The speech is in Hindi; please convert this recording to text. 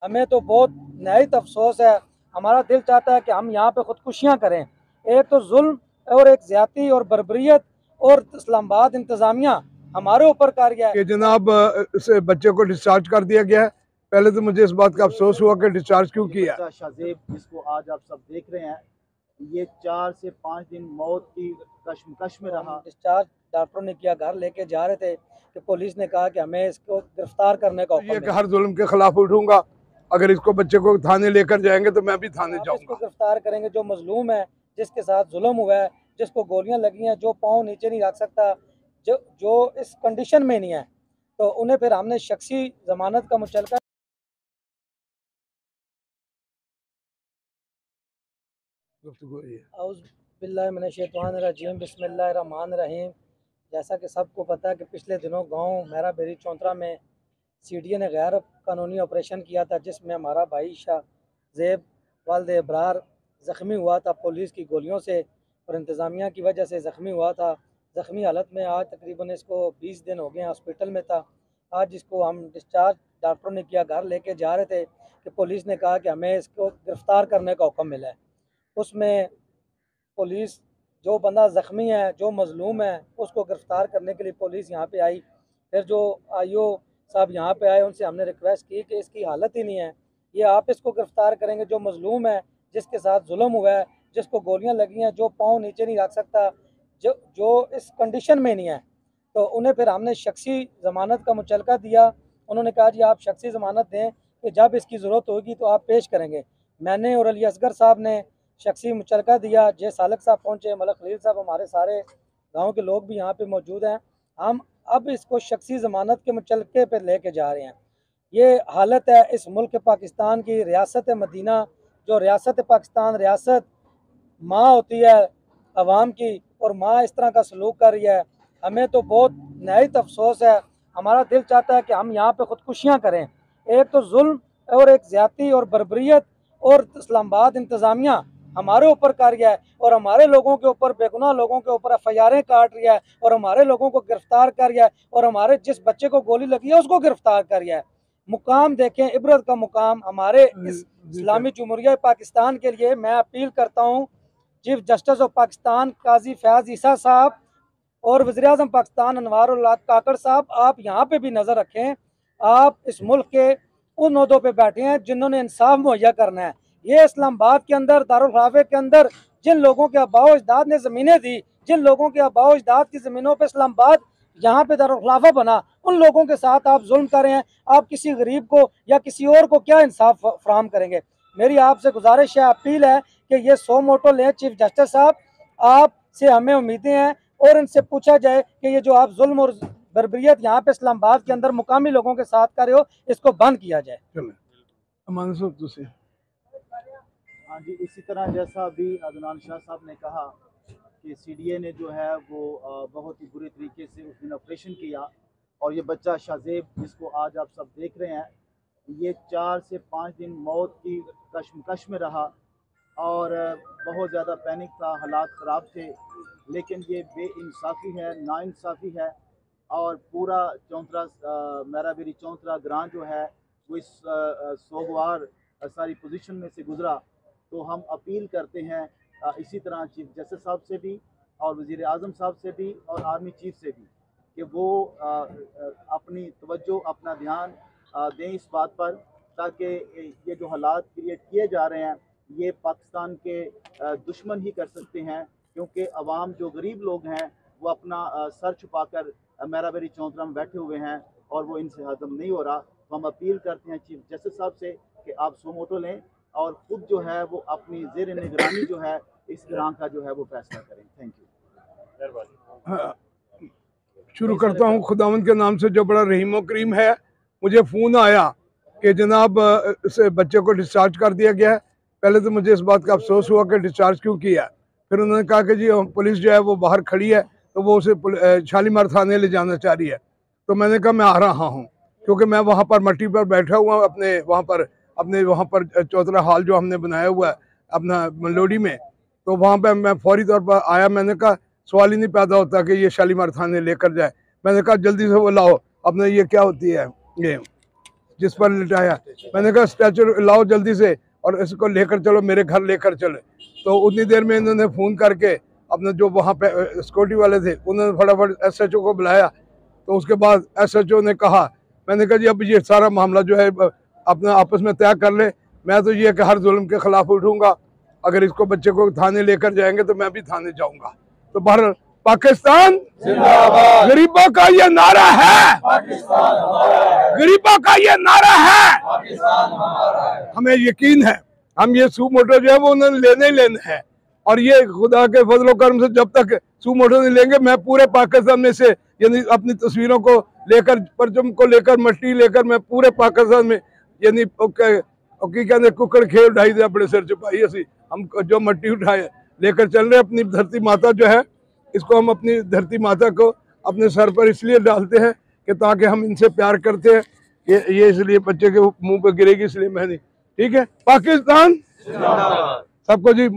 हमें तो बहुत नहायत अफसोस है। हमारा दिल चाहता है कि हम यहाँ पे खुदकुशियाँ करें। एक तो जुल्म और एक ज्यादती और बर्बरियत और इस्लामाबाद इंतज़ामिया हमारे ऊपर कर गया है कि जनाब इस बच्चे को डिस्चार्ज कर दिया गया है। पहले तो मुझे इस बात का अफसोस हुआ कि डिस्चार्ज क्यों किया। बच्चा शाजेब जिसको आज आप सब देख रहे हैं, ये 4 से 5 दिन मौत की कश्मकश में रहा। डिस्चार्ज डॉक्टरों ने किया, घर लेके जा रहे थे कि पुलिस ने कहा कि हमें इसको गिरफ्तार करने का हुक्म ये कि है। हर जुल्म के खिलाफ उठूंगा। अगर इसको बच्चे को थाने लेकर जाएंगे तो मैं भी थाने आप इसको जाऊंगा। गिरफ्तार करेंगे जो मजलूम है, जिसके साथ जुल्म हुआ है, जिसको गोलियां लगी हैं, जो पाँव नीचे नहीं रख सकता, जो जो इस कंडीशन में नहीं है, तो उन्हें फिर हमने शख्सी जमानत का मुचलका बिस्मिल्लाहिर्रहमानिर्रहीम। जैसा कि सबको पता है कि पिछले दिनों गांव मेरा बेरी चौंतरा में सीडीए ने गैर कानूनी ऑपरेशन किया था, जिसमें हमारा भाई शाहजेब वाल्द इब्रार ज़ख्मी हुआ था पुलिस की गोलियों से और इंतज़ामिया की वजह से ज़ख्मी हुआ था। ज़ख्मी हालत में आज तकरीबन इसको 20 दिन हो गए हॉस्पिटल में था। आज इसको हम डिस्चार्ज डॉक्टरों ने किया, घर लेके जा रहे थे कि पुलिस ने कहा कि हमें इसको गिरफ़्तार करने का हुक्म मिला है। उसमें पुलिस जो बंदा ज़ख्मी है, जो मज़लूम है, उसको गिरफ़्तार करने के लिए पुलिस यहाँ पे आई। फिर जो आईओ साहब यहाँ पे आए, उनसे हमने रिक्वेस्ट की कि इसकी हालत ही नहीं है, ये आप इसको गिरफ़्तार करेंगे जो मज़लूम है, जिसके साथ जुल्म हुआ है, जिसको गोलियां लगी हैं, जो पाँव नीचे नहीं रख सकता, जो जो इस कंडीशन में नहीं है, तो उन्हें फिर हमने शख्सी ज़मानत का मुचलका दिया। उन्होंने कहा जी आप शख्सी ज़मानत दें कि जब इसकी ज़रूरत होगी तो आप पेश करेंगे। मैंने और अली असगर साहब ने शख्सी मुचलका दिया। जे सालक साहब पहुँचे, मलक खलील साहब, हमारे सारे गाँव के लोग भी यहाँ पे मौजूद हैं। हम अब इसको शख्सी ज़मानत के मुचलके पर लेके जा रहे हैं। ये हालत है इस मुल्क पाकिस्तान की। रियासत मदीना, जो रियासत पाकिस्तान रियासत माँ होती है अवाम की, और माँ इस तरह का सलूक कर रही है। हमें तो बहुत नहायत अफसोस है। हमारा दिल चाहता है कि हम यहाँ पे खुदकुशियाँ करें। एक तो जुल्म और एक ज्यादती और बर्बरियत और इस्लामाबाद इंतज़ामिया हमारे ऊपर कर गया है और हमारे लोगों के ऊपर, बेगुनाह लोगों के ऊपर एफआईआरें काट रही है और हमारे लोगों को गिरफ्तार कर गया है और हमारे जिस बच्चे को गोली लगी है उसको गिरफ्तार कर गया है। मुकाम देखें, इबरत का मुकाम हमारे इस इस्लामी जमहूरिया पाकिस्तान के लिए। मैं अपील करता हूँ चीफ जस्टिस ऑफ पाकिस्तान काजी फयाज ईसा साहब और वज़ीर-ए-आज़म पाकिस्तान अनवारुल काकड़ साहब, आप यहाँ पे भी नज़र रखें। आप इस मुल्क के उन ओहदों पे बैठे हैं जिन्होंने इंसाफ मुहैया करना है। ये इस्लामाबाद के अंदर, दारुल खिलाफे के अंदर जिन लोगों के आबाओ अजदाद ने ज़मीनें दी, जिन लोगों के आबाओ अजदाद की ज़मीनों पर इस्लामाबाद यहाँ पे दारुल खिलाफा बना, उन लोगों के साथ आप जुल्म कर रहे हैं। आप किसी गरीब को या किसी और को क्या इंसाफ फराहम करेंगे? मेरी आपसे गुजारिश है, अपील है कि ये सो मोटो लें चीफ जस्टिस साहब। आपसे हमें उम्मीदें हैं और इनसे पूछा जाए कि ये जो आप जुल्म और बर्बरियत यहाँ पे इस्लामाबाद के अंदर मुकामी लोगों के साथ कर रहे हो, इसको बंद किया जाए। हाँ जी, इसी तरह जैसा अभी अदनान शाह साहब ने कहा कि सीडीए ने जो है वो बहुत ही बुरे तरीके से उस दिन ऑपरेशन किया और ये बच्चा शाजेब जिसको आज आप सब देख रहे हैं, ये 4 से 5 दिन मौत की कश्मकश में रहा और बहुत ज़्यादा पैनिक था, हालात ख़राब थे। लेकिन ये बेइंसाफ़ी है, नाइंसाफ़ी है और पूरा चौंतरा मेरा बेरी चौंतरा ग्रां जो है वो इस सोगवार सारी पोजीशन में से गुज़रा। तो हम अपील करते हैं इसी तरह चीफ जस्टिस साहब से भी और वज़ीर आज़म साहब से भी और आर्मी चीफ से भी कि वो अपनी तवज्जो, अपना ध्यान दें इस बात पर, ताकि ये जो हालात क्रिएट किए जा रहे हैं ये पाकिस्तान के दुश्मन ही कर सकते हैं, क्योंकि अवाम जो गरीब लोग हैं वो अपना सर छुपाकर मेरा बेरी चौंतरा में बैठे हुए हैं और वो इनसे हजम नहीं हो रहा। तो हम अपील करते हैं चीफ जस्टिस साहब से कि आप सोमोटो लें और ख़ुद जो है वो अपनी ज़ेर निगरानी जो है इस ग्रां का जो है वो फैसला करें। Thank you. शुरू करता हूँ खुदावंद के नाम से जो बड़ा रहीम करीम है। मुझे फ़ोन आया कि जनाब इस बच्चे को डिस्चार्ज कर दिया गया है। पहले तो मुझे इस बात का अफसोस हुआ कि डिस्चार्ज क्यों किया। फिर उन्होंने कहा कि जी पुलिस जो है वो बाहर खड़ी है, तो वो उसे शालीमार थाने ले जाना चाह रही है। तो मैंने कहा मैं आ रहा हूँ, क्योंकि मैं वहाँ पर मट्टी पर बैठा हुआ अपने वहाँ पर चौतरा हॉल जो हमने बनाया हुआ है अपना मंडोडी में, तो वहाँ पर मैं फौरी तौर पर आया। मैंने कहा सवाल ही नहीं पैदा होता कि ये शालीमार थाने लेकर जाए। मैंने कहा जल्दी से वो लाओ अपने, ये क्या होती है ये जिस पर लिटाया। मैंने कहा स्टैचू लाओ जल्दी से और इसको लेकर चलो, मेरे घर लेकर चले। तो उतनी देर में इन्होंने फ़ोन करके अपने जो वहाँ पे सिक्योरिटी वाले थे उन्होंने फटाफट SHO को बुलाया। तो उसके बाद SHO ने कहा, मैंने कहा जी अब ये सारा मामला जो है अपना आपस में तय कर ले। मैं तो ये कि हर जुल्म के खिलाफ उठूंगा, अगर इसको बच्चे को थाने लेकर जाएंगे तो मैं भी थाने जाऊंगा। तो बहर पाकिस्तान जिंदाबाद, गरीबों का ये नारा है, गरीबों का ये नारा है। हमें यकीन है हम ये सू मोटो जो है वो उन्होंने लेने ही लेने हैं, और ये खुदा के फजलो करम से जब तक सू मोटो नहीं लेंगे मैं पूरे पाकिस्तान में से यानी अपनी तस्वीरों को लेकर, परचम को लेकर, मट्टी लेकर मैं पूरे पाकिस्तान में यानी कहते कुकड़ खेल ढाई दे अपने सिर चुपाई। असी हम जो मट्टी उठाए लेकर चल रहे अपनी धरती माता जो है, इसको हम अपनी धरती माता को अपने सर पर इसलिए डालते हैं कि ताकि हम इनसे प्यार करते हैं। ये इसलिए बच्चे के मुंह पे गिरेगी इसलिए मैं नहीं। ठीक है, पाकिस्तान सबको जी।